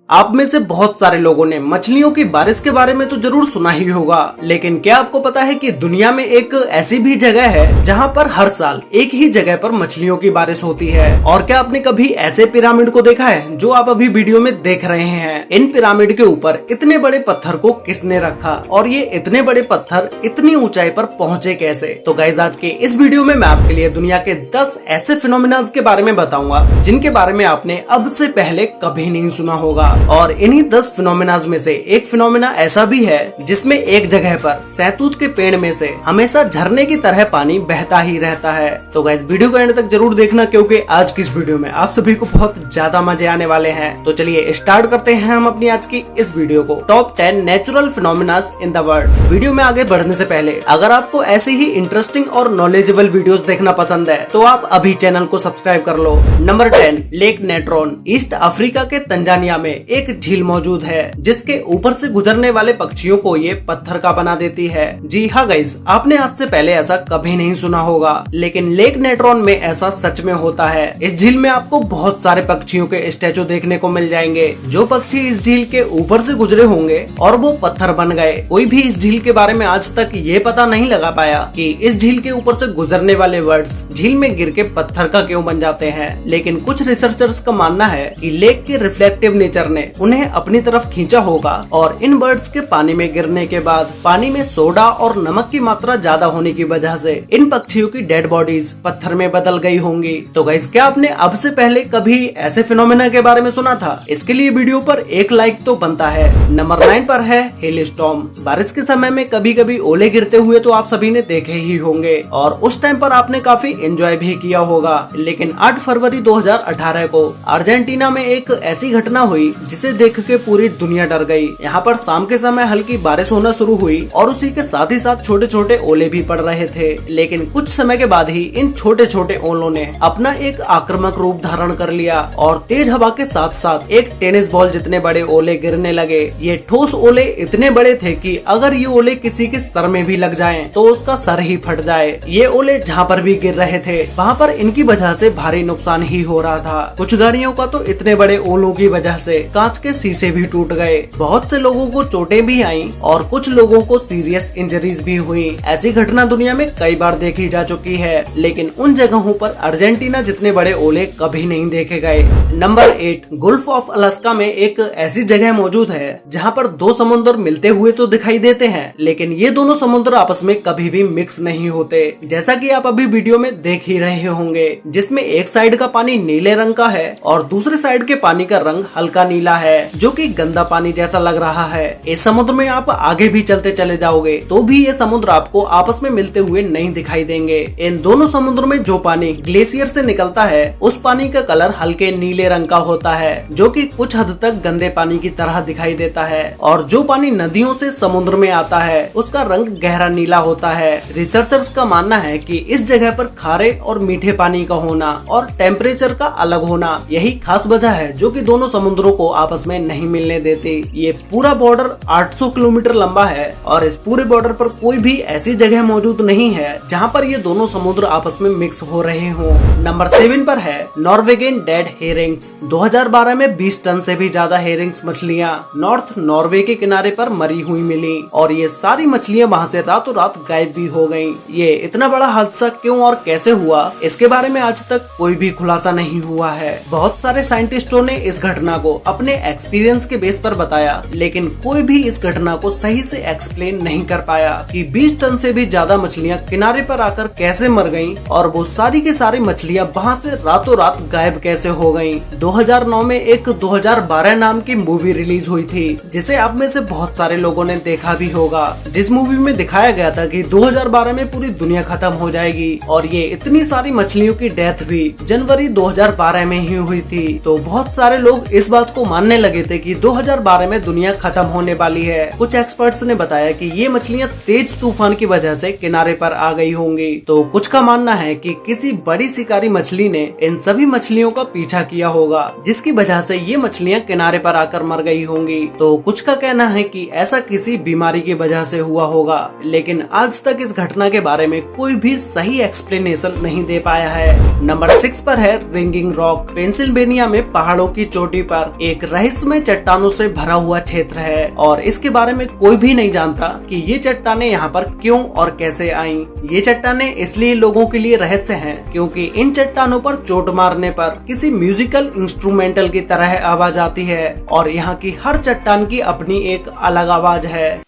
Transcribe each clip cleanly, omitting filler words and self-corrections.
आप में से बहुत सारे लोगों ने मछलियों की बारिश के बारे में तो जरूर सुना ही होगा, लेकिन क्या आपको पता है कि दुनिया में एक ऐसी भी जगह है जहां पर हर साल एक ही जगह पर मछलियों की बारिश होती है। और क्या आपने कभी ऐसे पिरामिड को देखा है जो आप अभी वीडियो में देख रहे हैं? इन पिरामिड के ऊपर इतने बड़े पत्थर को किसने रखा और ये इतने बड़े पत्थर इतनी ऊंचाई पर पहुंचे कैसे? तो गाइस, आज के इस वीडियो में मैं आपके लिए दुनिया के 10 ऐसे फिनोमिना के बारे में बताऊंगा जिनके बारे में आपने अब से पहले कभी नहीं सुना होगा। और इन्हीं 10 फिनोमिनाज में से एक फिनोमिना ऐसा भी है जिसमें एक जगह पर सहतूत के पेड़ में से हमेशा झरने की तरह पानी बहता ही रहता है। तो गाइस, वीडियो को एंड तक जरूर देखना क्योंकि आज की इस वीडियो में आप सभी को बहुत ज्यादा मजे आने वाले हैं। तो चलिए स्टार्ट करते हैं हम अपनी आज की इस वीडियो को। Top 10 natural phenomenas in the world. Video में आगे बढ़ने से पहले अगर आपको ऐसे ही इंटरेस्टिंग और नॉलेजेबल वीडियोस देखना पसंद है तो आप अभी चैनल को सब्सक्राइब कर लो। Number 10, Lake Natron. East Africa के तंजानिया में एक झील मौजूद है जिसके ऊपर से गुजरने वाले पक्षियों को ये पत्थर का बना देती है। जी हाँ गाइस, आपने आज से पहले ऐसा कभी नहीं सुना होगा, लेकिन लेक नेट्रॉन में ऐसा सच में होता है। इस झील में आपको बहुत सारे पक्षियों के स्टैचू देखने को मिल जाएंगे। जो पक्षी इस झील के ऊपर से गुजरे होंगे और वो पत्थर बन गए। कोई भी इस झील के बारे में आज तक ये पता नहीं लगा पाया कि इस झील के ऊपर से गुजरने वाले वर्ड्स झील में गिर के पत्थर का क्यों बन जाते हैं। लेकिन कुछ रिसर्चर्स का मानना है कि लेक के रिफ्लेक्टिव नेचर ने उन्हें अपनी तरफ खींचा होगा और इन बर्ड्स के पानी में गिरने के बाद पानी में सोडा और नमक की मात्रा ज्यादा होने की वजह से इन पक्षियों की डेड बॉडीज पत्थर में बदल गई होंगी। तो गाइस, क्या आपने अब से पहले कभी ऐसे फिनोमेना के बारे में सुना था? इसके लिए वीडियो पर एक लाइक तो बनता है। नंबर 9 पर है हेल स्टॉर्म। बारिश के समय में कभी कभी ओले गिरते हुए तो आप सभी ने देखे ही होंगे और उस टाइम पर आपने काफी एंजॉय भी किया होगा। लेकिन 8 फरवरी 2018 को अर्जेंटीना में एक ऐसी घटना हुई जिसे देख के पूरी दुनिया डर गई। यहाँ पर शाम के समय हल्की बारिश होना शुरू हुई और उसी के साथ ही साथ छोटे छोटे ओले भी पड़ रहे थे। लेकिन कुछ समय के बाद ही इन छोटे छोटे ओलों ने अपना एक आक्रामक रूप धारण कर लिया और तेज हवा के साथ साथ एक टेनिस बॉल जितने बड़े ओले गिरने लगे। ये ठोस ओले इतने बड़े थे कि अगर ये ओले किसी के सर में भी लग जाएं तो उसका सर ही फट जाए। ये ओले जहाँ पर भी गिर रहे थे वहाँ पर इनकी वजह से भारी नुकसान ही हो रहा था। कुछ गाड़ियों का तो इतने बड़े ओलों की वजह से कांच के शीशे भी टूट गए। बहुत से लोगों को चोटें भी आईं और कुछ लोगों को सीरियस इंजरीज भी हुई। ऐसी घटना दुनिया में कई बार देखी जा चुकी है, लेकिन उन जगहों पर अर्जेंटीना जितने बड़े ओले कभी नहीं देखे गए। नंबर 8, गुल्फ ऑफ अलास्का में एक ऐसी जगह मौजूद है जहां पर दो समुद्र मिलते हुए तो दिखाई देते हैं, लेकिन ये दोनों समुद्र आपस में कभी भी मिक्स नहीं होते। जैसा कि आप अभी वीडियो में देख ही रहे होंगे, जिसमें एक साइड का पानी नीले रंग का है और दूसरे साइड के पानी का रंग हल्का नीला है, जो कि गंदा पानी जैसा लग रहा है। इस समुद्र में आप आगे भी चलते चले जाओगे तो भी ये समुद्र आपको आपस में मिलते हुए नहीं दिखाई देंगे। इन दोनों समुद्र में जो पानी ग्लेशियर से निकलता है उस पानी का कलर हल्के नीले रंग का होता है, जो कि कुछ हद तक गंदे पानी की तरह दिखाई देता है। और जो पानी नदियों से समुद्र में आता है उसका रंग गहरा नीला होता है। रिसर्चर्स का मानना है कि इस जगह पर खारे और मीठे पानी का होना और टेम्परेचर का अलग होना यही खास वजह है जो कि दोनों समुद्रों को आपस में नहीं मिलने देती। ये पूरा बॉर्डर 800 किलोमीटर लंबा है और इस पूरे बॉर्डर पर कोई भी ऐसी जगह मौजूद नहीं है जहां पर ये दोनों समुद्र आपस में मिक्स हो रहे हों। नंबर 7 पर है नॉर्वेगियन डेड हेरिंग्स। 2012 में 20 टन से भी ज्यादा हेरिंग्स मछलियां नॉर्थ नॉर्वे के किनारे पर मरी हुई मिली और ये सारी मछलियां वहां से रातों रात गायब भी हो गयी। ये इतना बड़ा हादसा क्यों और कैसे हुआ, इसके बारे में आज तक कोई भी खुलासा नहीं हुआ है। बहुत सारे साइंटिस्टों ने इस घटना को अपने एक्सपीरियंस के बेस पर बताया, लेकिन कोई भी इस घटना को सही से एक्सप्लेन नहीं कर पाया कि 20 टन से भी ज्यादा मछलियां किनारे पर आकर कैसे मर गईं और वो सारी की सारी मछलियां वहां से रातों रात गायब कैसे हो गईं। 2009 में एक 2012 नाम की मूवी रिलीज हुई थी जिसे आप में से बहुत सारे लोगों ने देखा भी होगा। जिस मूवी में दिखाया गया था कि 2012 में पूरी दुनिया खत्म हो जाएगी और ये इतनी सारी मछलियों की डेथ भी जनवरी 2012 में ही हुई थी। तो बहुत सारे लोग इस बात को मानने लगे थे कि 2012 में दुनिया खत्म होने वाली है। कुछ एक्सपर्ट्स ने बताया कि ये मछलियां तेज तूफान की वजह से किनारे पर आ गई होंगी। तो कुछ का मानना है कि किसी बड़ी शिकारी मछली ने इन सभी मछलियों का पीछा किया होगा, जिसकी वजह से ये मछलियां किनारे पर आकर मर गई होंगी। तो कुछ का कहना है कि ऐसा किसी बीमारी की वजह से हुआ होगा, लेकिन आज तक इस घटना के बारे में कोई भी सही एक्सप्लेनेशन नहीं दे पाया है। नंबर 6 पर है रिंगिंग रॉक। पेंसिल्वेनिया में पहाड़ों की चोटी पर एक एक रहस्यमय चट्टानों से भरा हुआ क्षेत्र है और इसके बारे में कोई भी नहीं जानता कि ये चट्टानें यहाँ पर क्यों और कैसे आईं। ये चट्टानें इसलिए लोगों के लिए रहस्य हैं क्योंकि इन चट्टानों पर चोट मारने पर किसी म्यूजिकल इंस्ट्रूमेंटल की तरह आवाज आती है और यहाँ की हर चट्टान की अपनी एक अलग आवाज है।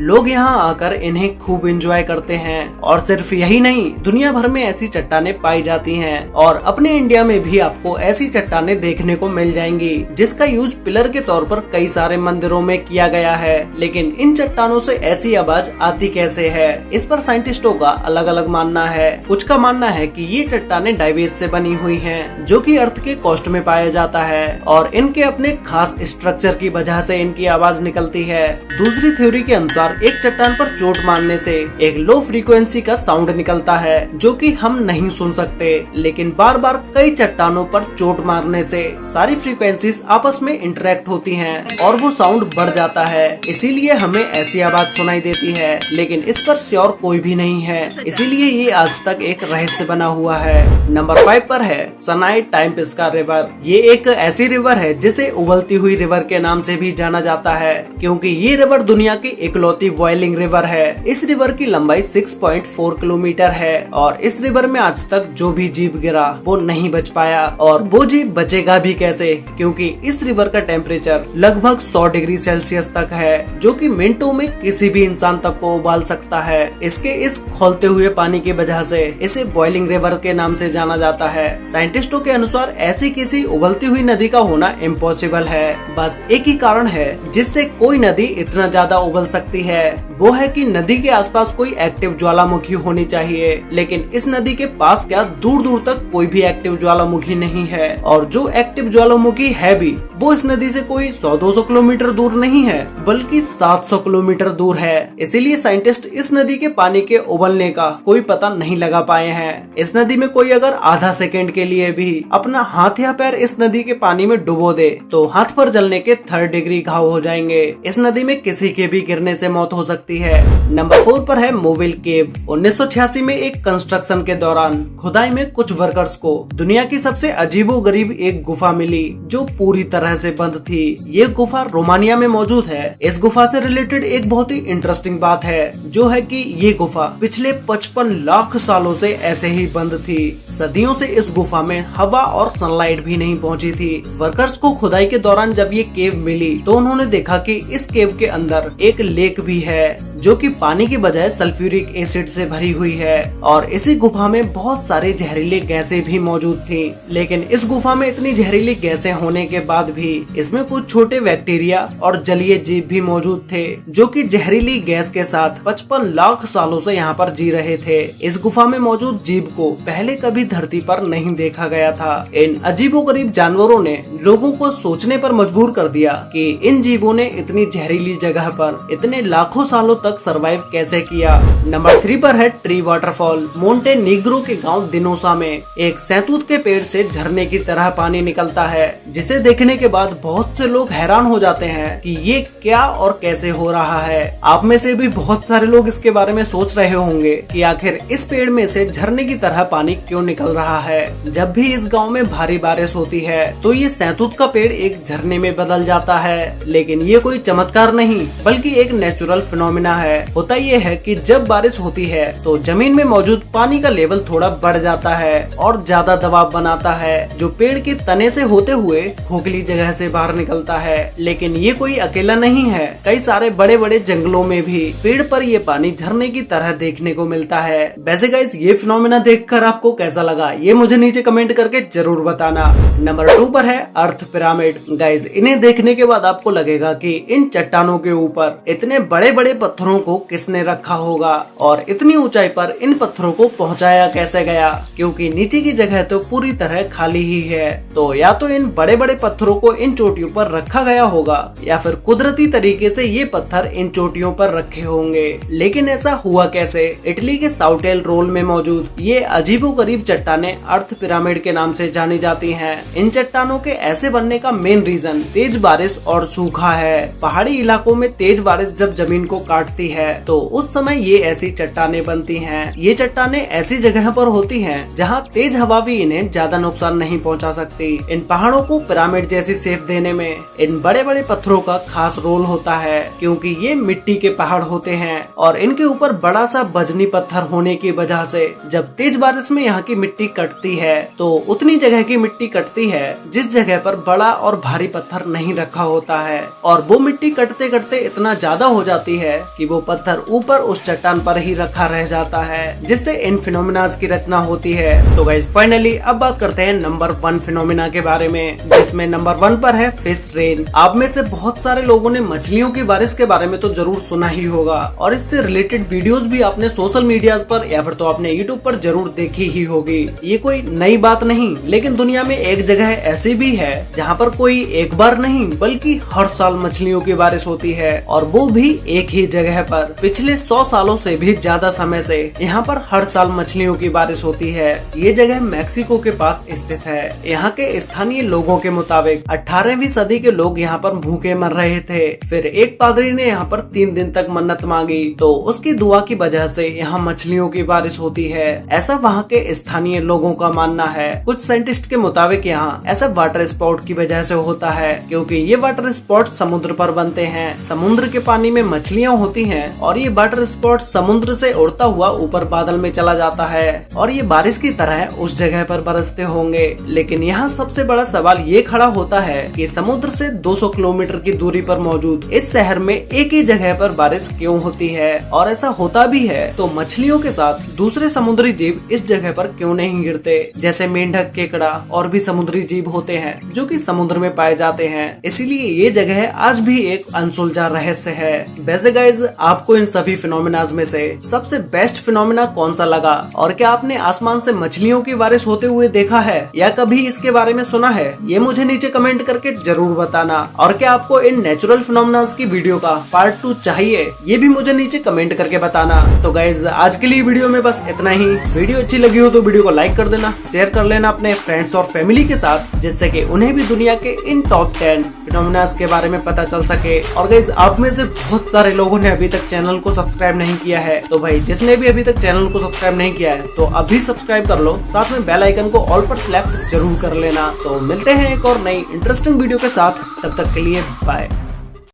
लोग यहाँ आकर इन्हें खूब एंजॉय करते हैं और सिर्फ यही नहीं, दुनिया भर में ऐसी चट्टानें पाई जाती हैं और अपने इंडिया में भी आपको ऐसी चट्टानें देखने को मिल जाएंगी जिसका यूज पिलर के तौर पर कई सारे मंदिरों में किया गया है। लेकिन इन चट्टानों से ऐसी आवाज आती कैसे है, इस पर साइंटिस्टों का अलग अलग मानना है। कुछ का मानना है कि ये चट्टानें डाइवेज से बनी हुई हैं, जो कि अर्थ के कोस्ट में पाया जाता है और इनके अपने खास स्ट्रक्चर की वजह से इनकी आवाज निकलती है। दूसरी थ्योरी के अनुसार एक चट्टान पर चोट मारने से एक लो फ्रीक्वेंसी का साउंड निकलता है जो कि हम नहीं सुन सकते, लेकिन बार बार कई चट्टानों पर चोट मारने से सारी फ्रीक्वेंसीज आपस में इंटरेक्ट होती हैं और वो साउंड बढ़ जाता है, इसीलिए हमें ऐसी आवाज सुनाई देती है। लेकिन इस पर श्योर कोई भी नहीं है, इसीलिए ये आज तक एक रहस्य बना हुआ है। नंबर 5 पर है सनाई टाइम्पेस्का रिवर। ये एक ऐसी रिवर है जिसे उबलती हुई रिवर के नाम से भी जाना जाता है क्योंकि ये रिवर दुनिया की इकलौती बॉइलिंग रिवर है। इस रिवर की लंबाई 6.4 किलोमीटर है और इस रिवर में आज तक जो भी जीव गिरा वो नहीं बच पाया और वो जीव बचेगा भी कैसे, क्योंकि इस रिवर का टेम्परेचर लगभग 100 डिग्री सेल्सियस तक है जो कि मिनटों में किसी भी इंसान तक को उबाल सकता है। इसके इस खौलते हुए पानी की वजह से इसे बॉइलिंग रिवर के नाम से जाना जाता है। साइंटिस्टों के अनुसार ऐसी किसी उबलती हुई नदी का होना इम्पॉसिबल है। बस एक ही कारण है जिससे कोई नदी इतना ज्यादा उबल सकती है, वो है कि नदी के आसपास कोई एक्टिव ज्वालामुखी होनी चाहिए। लेकिन इस नदी के पास क्या दूर दूर तक कोई भी एक्टिव ज्वालामुखी नहीं है और जो एक्टिव ज्वालामुखी है भी वो इस नदी से कोई 100-200 किलोमीटर दूर नहीं है बल्कि 700 किलोमीटर दूर है। इसीलिए साइंटिस्ट इस नदी के पानी के उबलने का कोई पता नहीं लगा पाए हैं। इस नदी में कोई अगर आधा सेकेंड के लिए भी अपना हाथ या पैर इस नदी के पानी में डुबो दे तो हाथ पर जलने के 3rd डिग्री घाव हो जाएंगे। इस नदी में किसी के भी गिरने से मौत हो सकती है। नंबर 4 पर है मोविल केव। 1986 में एक कंस्ट्रक्शन के दौरान खुदाई में कुछ वर्कर्स को दुनिया की सबसे अजीबोगरीब एक गुफा मिली जो पूरी तरह से बंद थी। ये गुफा रोमानिया में मौजूद है। इस गुफा से रिलेटेड एक बहुत ही इंटरेस्टिंग बात है जो है कि ये गुफा पिछले 55 लाख सालों से ऐसे ही बंद थी। सदियों से इस गुफा में हवा और सनलाइट भी नहीं पहुंची थी। वर्कर्स को खुदाई के दौरान जब ये केव मिली तो उन्होंने देखा कि इस केव के अंदर एक लेक भी है जो कि पानी की बजाय सल्फ्यूरिक एसिड से भरी हुई है और इसी गुफा में बहुत सारे जहरीले गैसें भी मौजूद थी। लेकिन इस गुफा में इतनी जहरीली गैसें होने के बाद भी इसमें कुछ छोटे बैक्टीरिया और जलीय जीव भी मौजूद थे जो कि जहरीली गैस के साथ 55 लाख सालों से यहाँ पर जी रहे थे। इस गुफा में मौजूद जीव को पहले कभी धरती पर नहीं देखा गया था। इन अजीबोगरीब जानवरों ने लोगों को सोचने पर मजबूर कर दिया कि इन जीवों ने इतनी जहरीली जगह पर इतने लाखों सालों तक सरवाइव कैसे किया। नंबर 3 पर है ट्री वाटरफॉल। मोंटेनीग्रो के गांव दिनोसा में एक सैतूत के पेड़ से झरने की तरह पानी निकलता है जिसे देखने के बाद बहुत से लोग हैरान हो जाते हैं कि ये क्या और कैसे हो रहा है। आप में से भी बहुत सारे लोग इसके बारे में सोच रहे होंगे कि आखिर इस पेड़ में से झरने की तरह पानी क्यों निकल रहा है। जब भी इस गाँव में भारी बारिश होती है तो ये सैतूत का पेड़ एक झरने में बदल जाता है, लेकिन ये कोई चमत्कार नहीं बल्कि एक नेचुरल फिनोमिना है। होता ये है कि जब बारिश होती है तो जमीन में मौजूद पानी का लेवल थोड़ा बढ़ जाता है और ज्यादा दबाव बनाता है जो पेड़ के तने से होते हुए खोखली जगह से बाहर निकलता है। लेकिन ये कोई अकेला नहीं है, कई सारे बड़े बड़े जंगलों में भी पेड़ पर ये पानी झरने की तरह देखने को मिलता है। वैसे गाइस ये फिनोमिना देखकर आपको कैसा लगा ये मुझे नीचे कमेंट करके जरूर बताना। नंबर 2 पर है अर्थ पिरामिड। गाइस इन्हें देखने के बाद आपको लगेगा कि इन चट्टानों के ऊपर इतने बड़े बड़े पत्थरों पत्थरों को किसने रखा होगा और इतनी ऊंचाई पर इन पत्थरों को पहुंचाया कैसे गया, क्योंकि नीचे की जगह तो पूरी तरह खाली ही है। तो या तो इन बड़े बड़े पत्थरों को इन चोटियों पर रखा गया होगा या फिर कुदरती तरीके से ये पत्थर इन चोटियों पर रखे होंगे। लेकिन ऐसा हुआ कैसे? इटली के साउटेल रोल में मौजूद ये अजीबोगरीब चट्टानें अर्थ पिरामिड के नाम से जानी जाती हैं। इन चट्टानों के ऐसे बनने का मेन रीजन तेज बारिश और सूखा है। पहाड़ी इलाकों में तेज बारिश जब जमीन को काटती है तो उस समय ये ऐसी चट्टानें बनती हैं। ये चट्टानें ऐसी जगह पर होती हैं जहां तेज हवा भी इन्हें ज्यादा नुकसान नहीं पहुंचा सकती। इन पहाड़ों को पिरामिड जैसी शेप देने में इन बड़े बड़े पत्थरों का खास रोल होता है, क्योंकि ये मिट्टी के पहाड़ होते हैं और इनके ऊपर बड़ा सा बजनी पत्थर होने की वजह से जब तेज बारिश में यहाँ की मिट्टी कटती है तो उतनी जगह की मिट्टी कटती है जिस जगह पर बड़ा और भारी पत्थर नहीं रखा होता है, और वो मिट्टी कटते कटते इतना ज्यादा हो जाती है कि वो पत्थर ऊपर उस चट्टान पर ही रखा रह जाता है, जिससे इन फिनोमिनाज की रचना होती है। तो गाइस फाइनली अब बात करते हैं नंबर 1 फिनोमिना के बारे में, जिसमें नंबर 1 पर है फिश रेन। आप में से बहुत सारे लोगों ने मछलियों की बारिश के बारे में तो जरूर सुना ही होगा और इससे रिलेटेड वीडियोस भी आपने सोशल मीडिया पर या फिर तो आपने यूट्यूब पर जरूर देखी ही होगी। ये कोई नई बात नहीं, लेकिन दुनिया में एक जगह ऐसी भी है जहाँ पर कोई एक बार नहीं बल्कि हर साल मछलियों की बारिश होती है, और वो भी एक ही जगह पर। पिछले 100 सालों से भी ज्यादा समय से यहाँ पर हर साल मछलियों की बारिश होती है। ये जगह मैक्सिको के पास स्थित है। यहाँ के स्थानीय लोगों के मुताबिक 18वीं सदी के लोग यहाँ पर भूखे मर रहे थे। फिर एक पादरी ने यहाँ पर 3 दिन तक मन्नत मांगी तो उसकी दुआ की वजह से यहाँ मछलियों की बारिश होती है, ऐसा वहाँ के स्थानीय लोगों का मानना है। कुछ साइंटिस्ट के मुताबिक यहाँ ऐसा वाटर स्पॉट की वजह से होता है क्योंकि ये वाटर स्पॉट समुद्र पर बनते हैं। समुद्र के पानी में मछलियाँ होती हैं और ये वाटर स्पॉट समुद्र से उड़ता हुआ ऊपर बादल में चला जाता है और ये बारिश की तरह उस जगह पर बरसते होंगे। लेकिन यहाँ सबसे बड़ा सवाल ये खड़ा होता है कि समुद्र से 200 किलोमीटर की दूरी पर मौजूद इस शहर में एक ही जगह पर बारिश क्यों होती है, और ऐसा होता भी है तो मछलियों के साथ दूसरे समुद्री जीव इस जगह पर क्यों नहीं गिरते, जैसे मेंढक, केकड़ा और भी समुद्री जीव होते हैं जो कि समुद्र में पाए जाते हैं। इसीलिए ये जगह आज भी एक अनसुलझा रहस्य है। वैसे गाइज आपको इन सभी फिनोमिनाज में से सबसे बेस्ट फिनोमिना कौन सा लगा, और क्या आपने आसमान से मछलियों की बारिश होते हुए देखा है या कभी इसके बारे में सुना है? ये मुझे नीचे कमेंट करके जरूर बताना। और क्या आपको इन नेचुरल फिनोमिनाज की वीडियो का पार्ट 2 चाहिए, ये भी मुझे नीचे कमेंट करके बताना। तो गाइज आज के लिए वीडियो में बस इतना ही। वीडियो अच्छी लगी हो तो वीडियो को लाइक कर देना, शेयर कर लेना अपने फ्रेंड्स और फैमिली के साथ, जिससे कि उन्हें भी दुनिया के इन टॉप 10 फिनोमिनाज के बारे में पता चल सके। और गाइज आप में से बहुत सारे लोगों ने अभी तक चैनल को सब्सक्राइब नहीं किया है, तो भाई जिसने भी अभी तक चैनल को सब्सक्राइब नहीं किया है तो अभी सब्सक्राइब कर लो, साथ में बेल आइकन को ऑल पर सिलेक्ट जरूर कर लेना। तो मिलते हैं एक और नई इंटरेस्टिंग वीडियो के साथ, तब तक के लिए बाय।